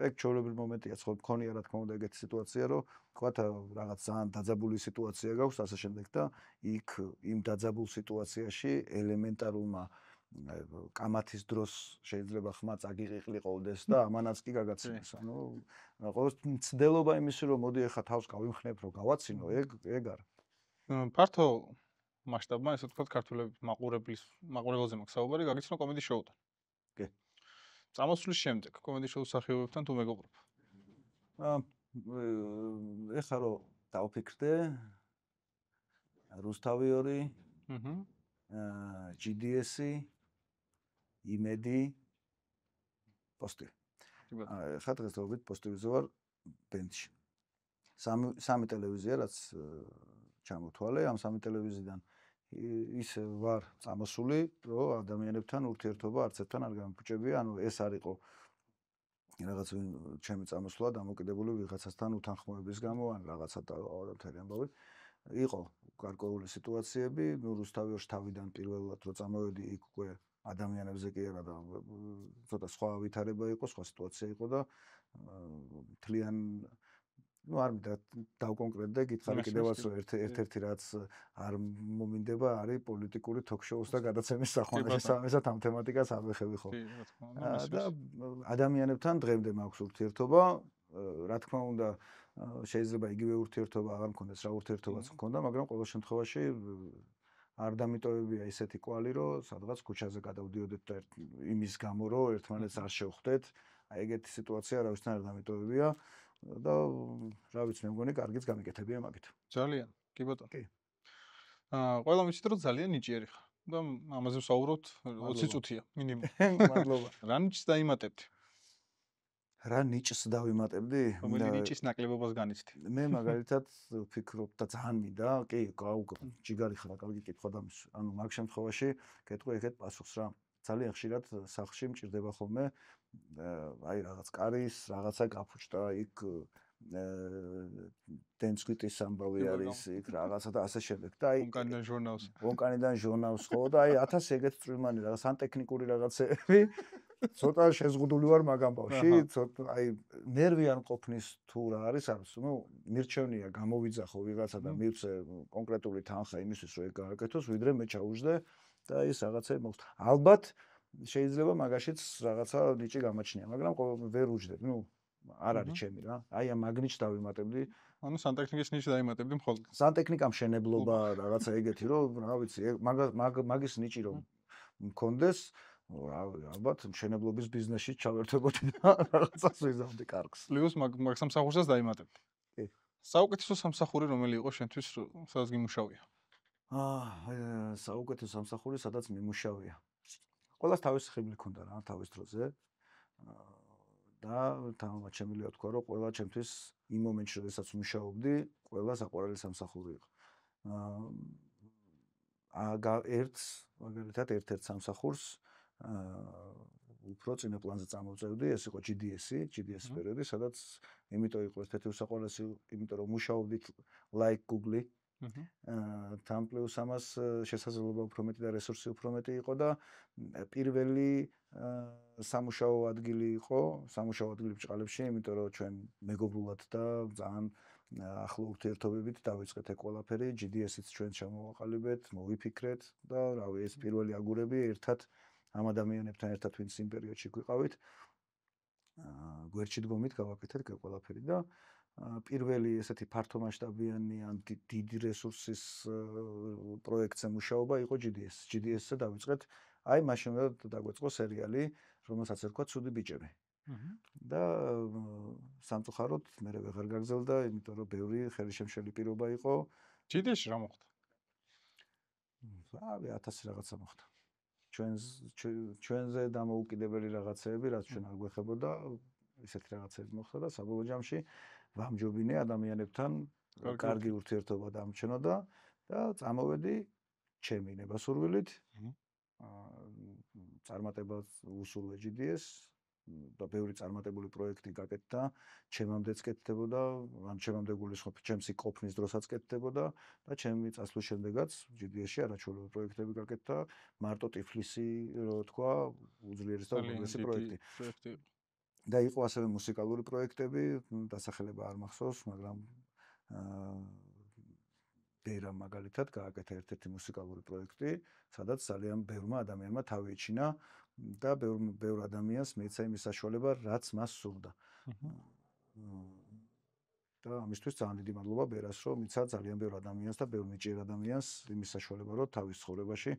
ეგ ჩვეულებრივი მომენტია, ხო მქონია რა თქმა უნდა ეგეთი სიტუაცია, რომ თქვათ რაღაც ძალიან დაძაბული სიტუაცია გაქვს ასე შემდეგ და იქ იმ დაძაბულ სიტუაციაში ელემენტარულმა კამათის დროს შეიძლება ხმა წაგიყიყლიყოვდეს და ამანაც კი გაგაცინოს. ანუ ყოველთვის მცდელობა იმისი რომ მოდი ახლა თავს გავიმხნებ რომ გავაცინო, ეგ არა. ფართო მასშტაბმა ესე ვთქვათ ქართულების მაყურებელზე მაქვს საუბარი, გაგიცნო კომედი შოუდან. კი. წამოსვლის შემდეგ კომედი შოუს მსახიობებთან თუ მეგობრობ? ეხლა რომ დავფიქრდე, რუსთავი 2, GDS-ი, იმედი, პოსტი. ხა დღესდღეობით პოსტივზე ვარ ბენდში. სამი ტელევიზია რაც ჩამოთვალე, ამ სამი ტელევიზიიდან ის ვარ წამოსული, რომ ადამიანებთან ურთიერთობა არც ერთთან არ გამიფუჭებია, ანუ ეს არ იყო რაღაც ჩემი წამოსვლა დამოკიდებული ვიღაცასთან უთანხმოების გამო, ან რაღაცა დავთელი ამბავი. იყო გარკვეული სიტუაციები, ნუ რუსთავიოში თავიდან პირველად რო წამოვედი, იქ უკვე ადამიანებზე კი არა და ცოტა სხვა ვითარება იყო, სხვა სიტუაცია იყო და თლიან ну არ მინდა დავკონკრეტდე, გითხარი კიდევაც რომ ერთ-ერთი რაც არ მომინდება არის პოლიტიკური თოქ-შოუს და გადაცემის სახვანე, შესაბამისად ამ თემატიკას არ ვეხები ხო. და ადამიანებთან დღემდე მაქვს ურთიერთობა, რა თქმა უნდა, შეიძლება იგივე ურთიერთობა აღარ მქონდეს, რა ურთიერთობაც მქონდა, მაგრამ ყოველ შემთხვევაში არ დამიტოვებია ისეთი კვალი, რომ სადღაც ქუჩაზე გადავდიოდეთ და იმის გამო, რომ ერთმანეთს არ შევხვდეთ, აი ეგეთი სიტუაცია არავისთან არ დამიტოვებია. და რა ვიცი, მე მგონი კარგიც გამიკეთებია მაგით. ძალიან, კი ბატონო. კი. ყველა ვიცით რომ ძალიან ნიჭიერი ხარ და ამაზე ვსაუბრობთ 20 წუთია მინიმუმ. მადლობა. რა ნიჭს დაიმატებდი? რა ნიჭს დავიმატებდი? რომელი ნიჭის ნაკლებობას განიცდი? მე მაგალითად ვფიქრობ და ძალიან მინდა, კი, ჯიგარი ხარ, კარგი კითხვა და ანუ მაგ შემთხვევაში გეტყვი ეგეთ პასუხს რა. ძალიან ხშირად სახლში მჭირდება ხოლმე აი რაღაც კარის, რაღაცა გაფუჭდა, იქ დენსკვიტის ამბავი არის, იქ რაღაცა და ასე შემდეგ. და აი ვონკანიდან ჟურნალს ხო და აი 1000 ეგეთ წვრილმანი რაღაც სანტექნიკური რაღაცები. ცოტა შეზღუდული ვარ მაგ ამბავში, ცოტა აი ნერვი არ მყოფნის თუ რა არის, ну, მირჩევნია გამოვიძახო ვიღაცა და მივცე კონკრეტული თანხა იმისთვის, რომ ეგ გააკეთოს, ვიდრე მე ჩაუждე და ის რაღაცები მოხდა. ალბათ შეიძლება მაგაშიც რაღაცა ნიჭი გამაჩნია, მაგრამ ვერ უждებ. ну, არ არის ჩემი რა. აი ამ მაგნიჩს დავიმატებდი. ანუ სანტექნიკის ნიჭს დაიმატებდი მხოლოდ. სანტექნიკა მშენებლობა, რაღაცა ეგეთი, რომ რა ვიცი, მაგის ნიჭი რომ მქონდეს, ალბათ მშენებლობის ბიზნესში ჩავერთვებოდი და რაღაცას ვიზავდი კარგს. პლუს მაგ სამსახურსაც დაიმატებდი. კი. საუკეთესო სამსახური რომელი იყო შენთვის, სადაც გიმუშავია? საუკეთესო სამსახური, სადაც მიმუშავია. ყველას თავისი ხიბლი ქონდა რა, თავის დროზე. და თამამად შემიძლია ვთქვა, რომ ყველა ჩემთვის იმ მომენტში, როდესაც მუშაობდი, ყველა საყვარელი სამსახური იყო. მაგალითად ერთ-ერთ სამსახურს უფრო წინა პლანზე წამოვწევდი, ეს იყო GDS პერიოდი, სადაც იმიტომ იყო ერთ-ერთი უსაყვარლესი, იმიტომ რომ მუშაობდით like Google-ი. თან პლუს ამას შესაძლებლობა უფრო მეტი და რესურსი უფრო მეტი იყო და პირველი სამუშაო ადგილი იყო, სამუშაო ადგილი ბჭყალებში, იმიტომ რომ ჩვენ მეგობრულად და ძალიან ახლო ურთიერთობებით დავიწყეთ ეს ყველაფერი, GDS-იც ჩვენ ჩამოვაყალიბეთ, მოვიფიქრეთ და რავი, ეს პირველი აგურები ერთად ამ ადამიანებთან ერთად ვინც იმ პერიოდში გვიყავით, გვერდში დგომით გავაკეთეთ ყველაფერი და პირველი ესეთი ფართომასშტაბიანი ან დიდი რესურსის პროექტზე მუშაობა იყო GDS. GDS-ზე დავიწყეთ, აი მაშინ დაგვეწყო სერიალი, რომელსაც ერქვა ცუდი ბიჭები. და სამწუხაროდ მე ვეღარ გაგზელდა, იმიტომ რომ ბევრი ხელშემშელი პირობა იყო. GDS-ში რა მოხდა? 1000 რაღაცა მოხდა. ჩვენზე დამოუკიდებელი რაღაცეები, რაც ჩვენ არ გვეხებოდა, ისეთი რაღაცები მოხდა და საბოლოო ჯამში ვამჯობინე ადამიანებთან კარგი ურთიერთობა დამჩნეოდა და წამოვედი ჩემი ნებასურვილით. წარმატებას უსურვე GDS და ბევრი წარმატებული პროექტი გაკეთდა, ჩემამდეც კეთდებოდა, ან ჩემამდე გულისხმობ, ჩემსი ყოფნის დროსაც კეთდებოდა და ჩემი წასვლის შემდეგაც GDS-ში არაჩვეულებრივი პროექტები გაკეთდა, მარტო ტიფლისი, რო თქვა, უძლიერესი და უგრძესი პროექტი. და იყო ასევე მუსიკალური პროექტები, დასახელება არ მახსოვს, მაგრამ ბერა მაგალითად გააკეთა ერთ-ერთი მუსიკალური პროექტი, სადაც ძალიან ბევრმა ადამიანმა თავი ეჩინა და ბევრ ადამიანს მიეცა იმის საშუალება, რაც მას სურდა. და ამისთვის ძალიან დიდი მადლობა ბერას, რომ მიცა ძალიან ბევრ ადამიანს და ბევრ ნიჭიერ ადამიანს იმის საშუალება, რომ თავის ცხოვრებაში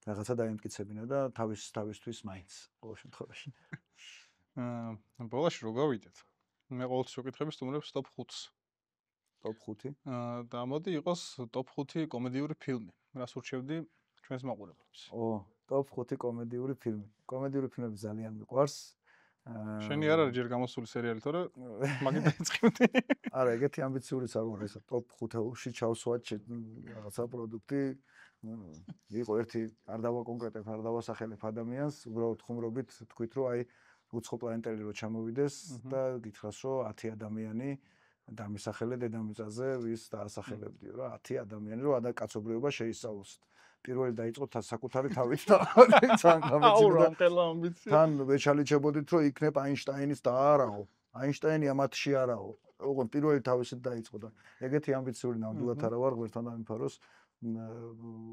რაღაცა დაემტკიცებინა და თავისთვის მაინც ყოველ შემთხვევაში. ბოლოში რო გავიდეთ. მე ყოველთვის ვკითხები სტუმრებს top 5-ს. Top 5? და მოდი იყოს top 5 კომედიური ფილმი. რას ურჩევდი ჩვენს მაყურებლებს? Top 5 კომედიური ფილმი. კომედიური ფილმები ძალიან მიყვარს. შენი არ არის ჯერ გამოსული სერიალი, თორე მაგით დაიწყებდი. არა, ეგეთი ამბიციურიც არ ვარ, ესა top 5-ში ჩავსვათ რაღაცა პროდუქტი. იყო ერთი, არ დავაკონკრეტებ, არ დავასახელებ ადამიანს, უბრალოდ ხუმრობით თქვით, რომ აი უცხო პლანეტელი რო ჩამოვიდეს და გითხრას, რომ 10 ადამიანი დამისახელე დედამიწაზე, ვის დაასახელებდიო რა, 10 ადამიანი რო კაცობრიობა შეისწავლოს. პირველი დაიწყო საკუთარი თავით და ძალიან გამეცნიერდა. თან ვეჩალიჩებოდით, რომ იქნებ აინშტაინის და არაო. აინშტაინი ამათში არაო. ოღონდ პირველი თავისით დაიწყო და ეგეთი ამბიციური ნამდვილად არა ვარ, ღმერთთან დამიფაროს.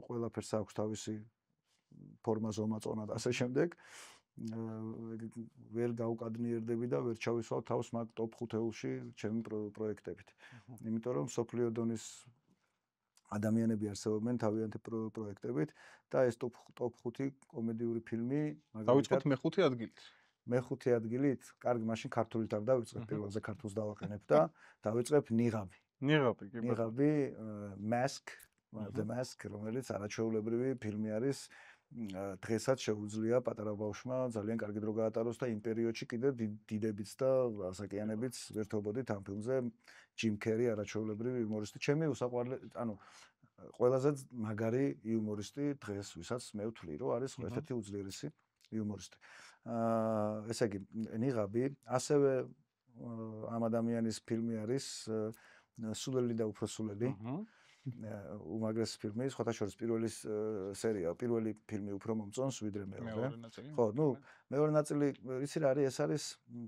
ყველაფერს აქვს თავისი ფორმა, ზომა, წონა და ასე შემდეგ. ვერ გავუკადნიერდები და ვერ ჩავისვალ თავს მაგ top 5-ში ჩემი პროექტებით. იმიტომ რომ სოფლიო დონის ადამიანები არსებობენ თავიანთი პროექტებით და ეს top 5 კომედიური ფილმი დავიწყოთ მე-5 ადგილით. მე-5 ადგილით? კარგი, მაშინ ქართულით არ დავიწყებ, პირველზე ქართულს დავაყენებ და დავიწყებ ნიღაბი. ნიღაბი, The Mask, რომელიც არაჩვეულებრივი ფილმი არის. დღესაც შეუძლია პატარა ბავშვმა ძალიან კარგი დრო გაატაროს და იმ პერიოდში კიდევ დიდებიც და ასაკიანებიც ვერთობოდით ამ ფილმზე. ჯიმ კერი არაჩვეულებრივი იუმორისტი. ჩემი უსაყვარლესი, ანუ ყველაზე მაგარი იუმორისტი დღეს, ვისაც მე ვთვლი, რომ არის ერთ-ერთი უძლიერესი იუმორისტი. ესე იგი, ნიღაბი, ასევე ამ ადამიანის ფილმი არის სულელი და უფრო სულელი. უმაგრესი ფილმი, სხვათა შორის პირველი სერია, პირველი ფილმი უფრო მომწონს ვიდრე მეორე. ხო, მეორე ნაწილი, იცი რა არის, ეს არის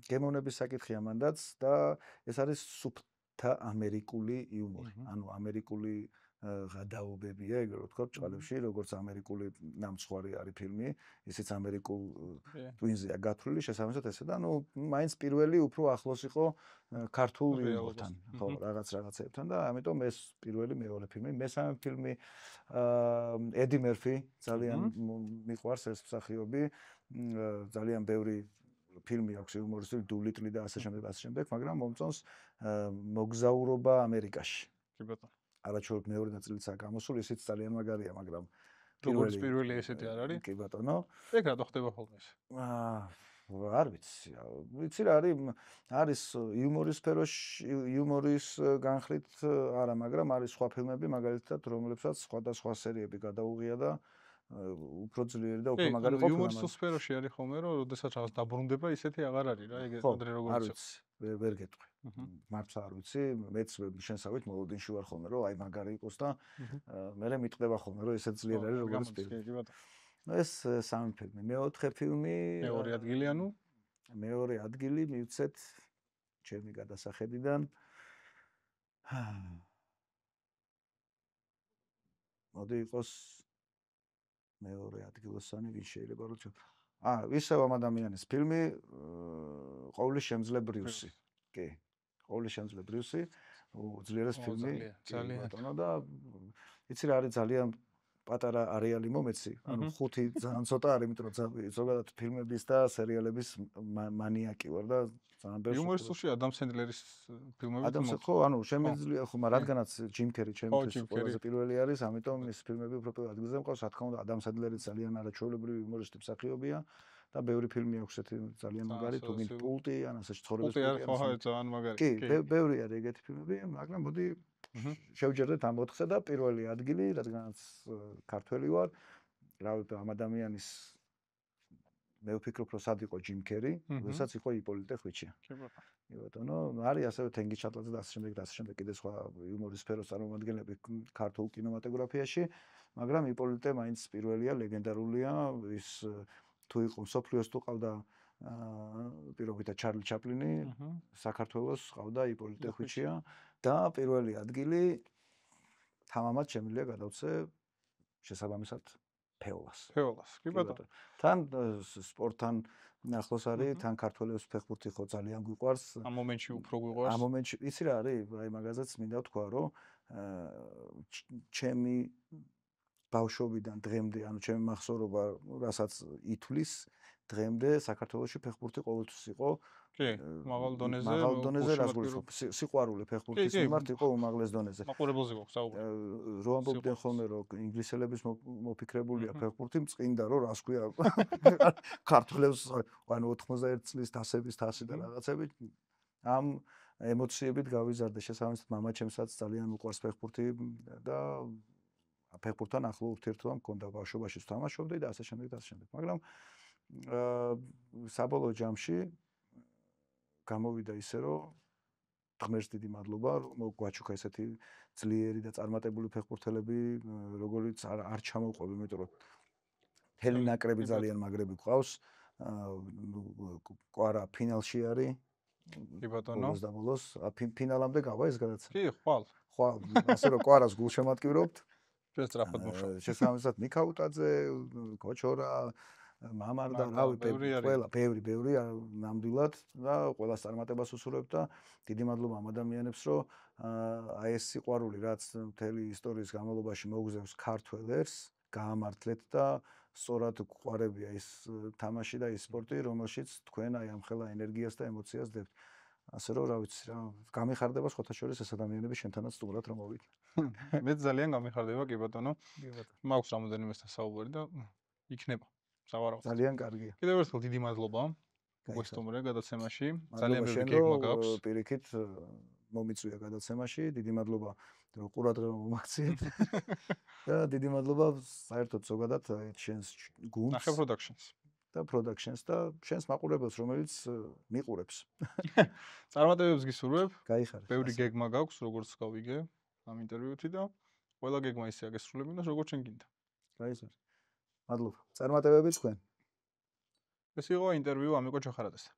გემოვნების საკითხია მანდაც და ეს არის სუფთა ამერიკული იუმორი. ანუ ამერიკული გადაობებია, ეგრე რომ ვთქვა, ჭყალებში, როგორც ამერიკული ნამცხვარი არის ფილმი, ისიც ამერიკულ ტვინზეა გათვლილი, შესაბამისად ესე და მაინც პირველი უფრო ახლოს იყო ქართულ იუმორთან, ხო, რაღაცეებთან და ამიტომ ეს პირველი მეორე ფილმი, მესამე ფილმი ედი მერფი ძალიან მიყვარს ეს მსახიობი, ძალიან ბევრი ფილმი აქვს იუმორისტული, დულიტლი და ასე შემდეგ, მაგრამ მომწონს მოგზაურობა ამერიკაში. კი ბატონო. არაჩვეულებრივ მეორე ნაწილიცაა გამოსული, ისიც ძალიან მაგარია, მაგრამ პირველი ესეთი არ არის? კი ბატონო. ეგ რატო ხდება ხოლმე ეს? არ ვიცი. ვიცი რა არის იუმორის სფეროში, იუმორის განხრით არა, მაგრამ არის სხვა ფილმები, მაგალითად, რომლებსაც სხვადასხვა სერიები გადაუღია და უფრო ძლიერი და უფრო მაგარი ყოფილა. იუმორისტულ სფეროში არის ხოლმე, რომ როდესაც რაღაც დაბრუნდება, ისეთი აღარ არის რა, ეგ ადრე როგორ არ ვიცი, ვერ გეტყვი. მართლა არ ვიცი, მეც შენსავით მოლოდინში ვარ ხოლმე, რომ აი მაგარი იყოს და მე მიტყდება ხოლმე, რომ ესეც ძლიერი არის როგორც ფილმი. ეს სამი ფილმი. მეოთხე ფილმი მეორე ადგილი ანუ მეორე ადგილი მივცეთ ჩემი გადასახედიდან. მოდი იყოს მეორე ადგილოსანი ვის შეიძლება რომ ისევ ამ ადამიანის ფილმი ყოვლის შემძლე ბრიუსი. კი. ყოვლის შემძლე ბრიუსი, უძლიერეს ფილმი. ძალიან. ბატონო და იცი რა არის ძალიან პატარა არეალი მომეცი. ანუ 5 ძალიან ცოტა არის, იმიტომ რომ ზოგადად ფილმების და სერიალების მანიაკი ვარ და ძალიან ბევრს. იუმორისტულში ადამ სენდლერის ფილმები ადამიანს ხო, ანუ შემიძლია ხო, მაგრამ რადგანაც ჯიმ კერი ჩემთვის ყველაზე პირველი არის, ამიტომ ის ფილმები უფრო პირველ ადგილზე მყავს, რა თქმა უნდა, ადამ სენდლერი ძალიან არაჩვეულებრივი იუმორისტი მსახიობია და ბევრი ფილმი აქვს ესეთი ძალიან მაგარი, თუ გინდ პულტი, ან ასე ცხოვრების პულტი არის ხო, ძალიან მაგარი. კი, ბევრი არის ეგეთი ფილმები, მაგრამ მოდი შევჯერდეთ ამ 4-ზე და პირველი ადგილი, რადგანაც ქართველი ვარ, რა ვიცი, ამ ადამიანის მე ვფიქრობ, რომ სად იყო ჯიმ კერი, როდესაც იყო იპოლიტე ხვიჩია. კი ბატონო. კი ბატონო, არის ასევე თენგიზ ჩატლაძე და ასე შემდეგ კიდე სხვა იუმორის სფეროს წარმომადგენლები ქართულ კინემატოგრაფიაში, მაგრამ იპოლიტე მაინც პირველია, ლეგენდარულია, ის თუ იყო მსოფლიოს თუ ყავდა პირობითა ჩარლი ჩაპლინი, საქართველოს ყავდა იპოლიტე ხვიჩია და პირველი ადგილი თამამად შემიძლია გადავცე შესაბამისად ფეოლას. კი ბატონო. თან სპორტთან ახლოს არის, თან ქართველებს ფეხბურთი ხო ძალიან გვიყვარს. ამ მომენტში უფრო გვიყვარს. ამ მომენტში იცი რა არის? აი მაგაზეც მინდა ვთქვა, რომ ჩემი ბავშვობიდან დღემდე, ანუ ჩემი მახსოვრობა, რასაც ითვლის, დღემდე საქართველოში ფეხბურთი ყოველთვის იყო მაღალ დონეზე, მაღალ დონეზე რასგულისხმობ. სიყვარული ფეხბურთის მიმართ იყო უმაღლეს დონეზე. მაყურებელზე გვაქვს საუბარი. რო ამბობდნენ ხოლმე, რომ ინგლისელების მოფიქრებულია ფეხბურთი, მწყინდა რომ რას ქვია ქართველებს ანუ 91 წლის დასების თასი და რაღაცები ამ ემოციებით გავიზარდე. შესაბამისად, მამა ჩემსაც ძალიან უყვარს ფეხბურთი და ფეხბურთთან ახლო ურთიერთობა მქონდა ბავშვობაში, თამაშობდი და ასე შემდეგ და ასე შემდეგ. მაგრამ საბოლოო ჯამში გამოვიდა ისე, რომ ღმერთს დიდი მადლობა, რომ გვაჩუქა ესეთი ძლიერი და წარმატებული ფეხბურთელები, როგორიც არ ჩამოვყვები, იმიტომ რომ მთელი ნაკრები ძალიან მაგრები გვყავს. კვარა ფინალში არის. კი ბატონო. და ბოლოს ფინალამდე გავა ეს გადაცემა. კი, ხვალ. ასე რომ კვარას გულშემატკივრობთ. შესწრაფად მუშაობ. შესაბამისად მიქაუტაძე, კოჩორა, მამარდა, რავი, ბევრი ნამდვილად და ყველას წარმატებას უსურვებ და დიდი მადლობა ამ ადამიანებს, რომ აი ეს სიყვარული, რაც მთელი ისტორიის განმავლობაში მოგზევს ქართველებს, გაამართლეთ და სწორად გვყარებია ის თამაში და ის სპორტი, რომელშიც თქვენ აი ამ ხელა ენერგიას და ემოციას დებთ. ასე რომ, რა ვიცი რა, გამიხარდება სხვათა შორის ეს ადამიანები შენთანაც სტუმრად რომ მოვიდნენ. მე ძალიან გამიხარდება, კი ბატონო. მაქვს რამოდენიმესთან საუბარი და იქნება. ძალიან კარგია. კიდევ ერთხელ დიდი მადლობა. გვესტუმრე გადაცემაში. ძალიან ბევრი გეგმა გაქვს. პირიქით მომიწვია გადაცემაში. დიდი მადლობა, რომ ყურადღება მომაქციეთ. და დიდი მადლობა საერთოდ ზოგადად შენს გუნდს. ნახე პროდაქშენს. და პროდაქშენს და შენს მაყურებელს, რომელიც მიყურებს. წარმატებებს გისურვებ. გაიხარეთ. ბევრი გეგმა გაქვს, როგორც გავიგე ამ ინტერვიუთი და ყველა გეგმა ისე აგესრულებინა, როგორც შენ გინდა. გაიხარეთ. მადლობა. წარმატებები თქვენ. ეს იყო ინტერვიუ ამიკო ჩოხარაძესთან.